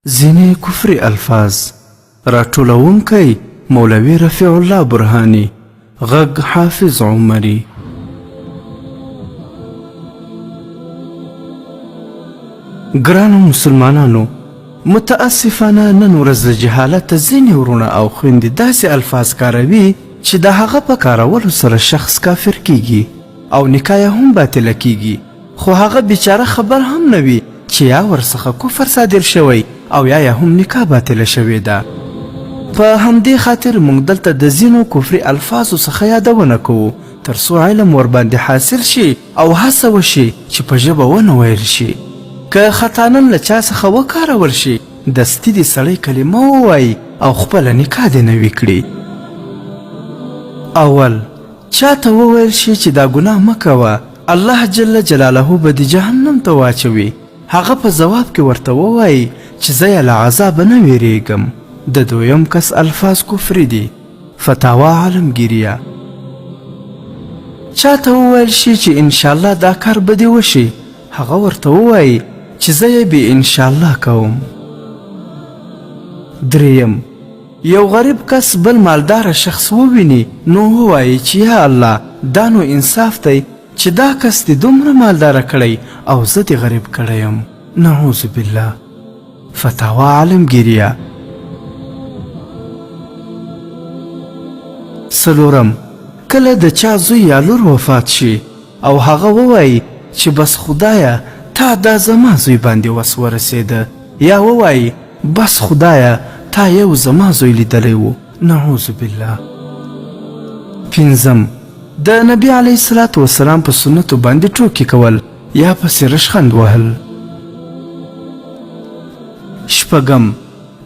ځینې کفري الفاظ راټولونکی مولوي رفیع الله برهاني غږ حافظ عمري. ګرانو مسلمانانو، متاسفانه نن ورځ د جهالت ځینې ورونه او خویندې داسې الفاظ کاروي چې د هغه په کارولو سره شخص کافر کیږي او نکاح هم باطله کیږي، خو هغه بیچاره خبر هم نه وي چې یا ورڅخه کفر صادر شوی او یا هم نکاح باطله شوې ده. په همدې خاطر موږ دلته د ځینو کفري الفاظو څخه یادونه کوو تر څو علم ورباندې حاصل شي او هڅه وشي چې په ژبه ونه ویل شي. که خطانن له چا څخه وکارول شي دستي دې سړی کلمه ووایي او خپله نکاح دې نوي کړي. اول چاته وویل شي چې دا ګناه مه کوه، الله جل جلاله به دې جهنم ته واچوي، هغه په ځواب کې ورته ووایي چې زه یې له عذابه نه ویریږم. د دویم کس الفاظ کفري دي. فتاوا عالمگیریه. چاته وویل شي چې انشاءالله دا کار به دې وشي، هغه ورته ووایي چې زه یې بې انشاءالله کوم. دریم یو غریب کس بل مالدار شخص وویني نو ووایي چې یا الله دا نو انصاف دی چې دا کس دې دومره مالداره کړی او زه دې غریب کړی یم. نعوذ بالله. فتاوا عالمگیریه. څلورم کله د چا زوی یا لور وفات شي او هغه ووایي چې بس خدایه تا دا زما زوی باندې وس ورسېده، یا ووایي بس خدایه تا یو زما زوی لیدلی و. نعوذ بالله. پنځم د نبی علیه الصلاة وسلام په سنتو باندې ټوکې کول یا پسې رشخند وهل. شپږم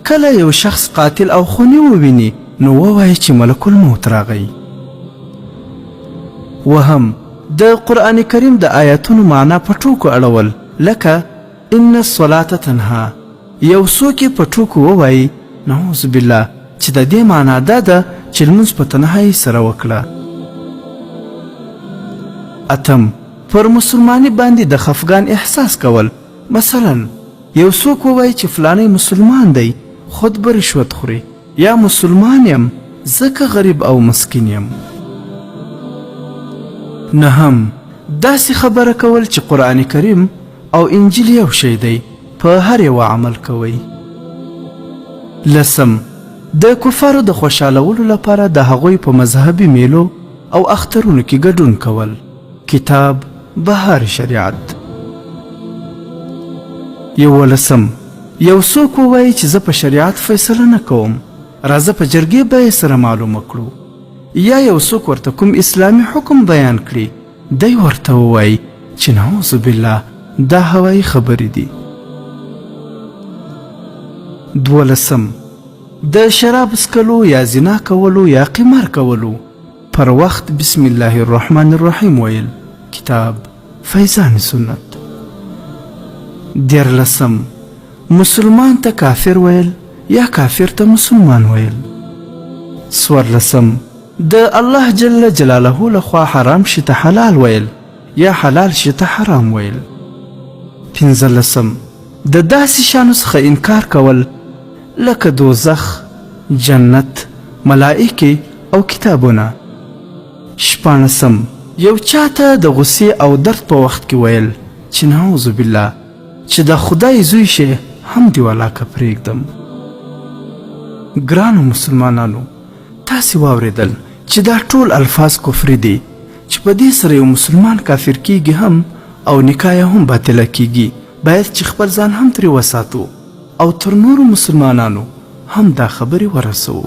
کله یو شخص قاتل او خوني وویني نو ووایي چې ملک الموت راغی. وهم د قرآن کریم د آیاتونو معنا په ټوکو اړول لکه ان الصلاة تنها، یو څوک یې په ټوکو ووایي نعوذ بالله چې د دې معنا دا ده چې لمونځ په تنهایي سره وکړه. اتم پر مسلمانۍ باندې د خفګان احساس کول، مثلا یو څوک ووایي چې فلانی مسلمان دی خود به رشوت خوري، یا مسلمان یم ځکه غریب او مسکین یم. نهم داسې خبره کول چې قرآن کریم او انجیل یو شی دی، په هر یو عمل کوئ. لسم د کفارو د خوشحالولو لپاره د هغوی په مذهبي میلو او اخترونو کې ګډون کول. کتاب بهار شریعت. یولسم یو څوک ووایي چې زه په شریعت فیصله نه کوم، راځه په جرګې به یې سره معلومه کړو، یا یو څوک ورته کوم اسلامي حکم بیان کړي دی ورته ووایي چې نعوذ بالله دا هوایي خبرې دي. دولسم د شراب څکلو یا زنا کولو یا قمار کولو پر وخت بسم الله الرحمن الرحیم ویل. کتاب فیضان سنت. دیارلسم مسلمان ته کافر ویل یا کافر ته مسلمان ویل. څوارلسم د الله جل جلاله لخوا حرام شي ته حلال ویل یا حلال شي ته حرام ویل. پنځلسم د داسې شیانو څخه انکار کول لکه دوزخ، جنت، ملائکې او کتابونه. شپاړسم یو چاته د غصې او درد په وخت کې ویل چې نعوذ بالله چې د خدای زوی شي هم دې ولاکه پرېږدم. ګرانو مسلمانانو، تاسې واورېدل چې دا ټول الفاظ کفري دي چې په دې سره یو مسلمان کافر کیږي هم او نکاح هم باطله کیږي. باید چې خپل ځان هم ترې وساتو او تر نورو مسلمانانو هم دا خبرې ورسوو.